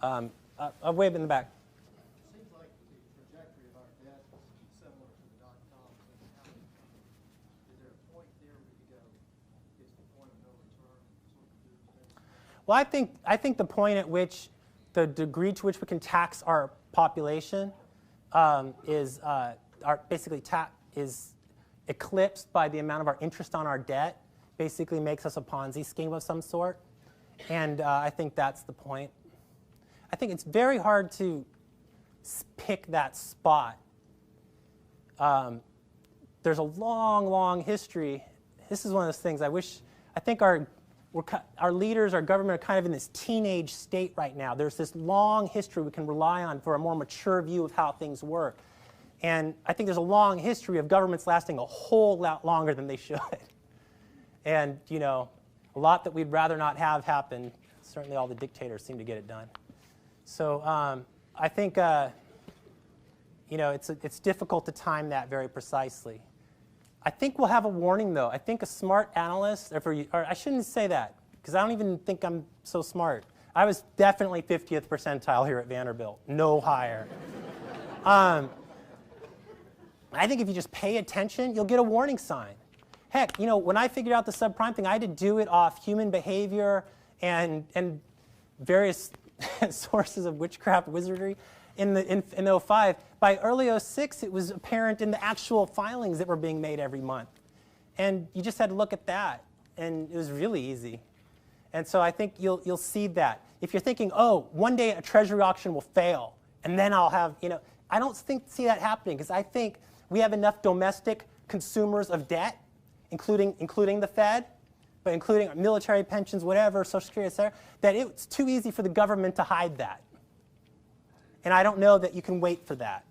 Way up in the back. It seems like the trajectory of our debt is similar to the dot-com and the housing company. Is there a point there where you go, it's the point of no return, sort of do this? Well, I think the point at which the degree to which we can tax our population is eclipsed by the amount of our interest on our debt. Basically, makes us a Ponzi scheme of some sort, and I think that's the point. I think it's very hard to pick that spot. There's a long, long history. This is one of those things I think our leaders, our government are kind of in this teenage state right now. There's this long history we can rely on for a more mature view of how things work. And I think there's a long history of governments lasting a whole lot longer than they should. And, a lot that we'd rather not have happen. Certainly all the dictators seem to get it done. So I think, it's difficult to time that very precisely. I think we'll have a warning, though. I think a smart analyst, or I shouldn't say that, because I don't even think I'm so smart. I was definitely 50th percentile here at Vanderbilt, no higher. I think if you just pay attention, you'll get a warning sign. Heck, when I figured out the subprime thing, I had to do it off human behavior and various sources of witchcraft wizardry in 05. By early 06, it was apparent in the actual filings that were being made every month. And you just had to look at that, and it was really easy. And so I think you'll see that. If you're thinking, oh, one day a treasury auction will fail, and then I'll have, I don't see that happening, because I think we have enough domestic consumers of debt, including the Fed, but including our military pensions, whatever, Social Security, et cetera, that it's too easy for the government to hide that. And I don't know that you can wait for that.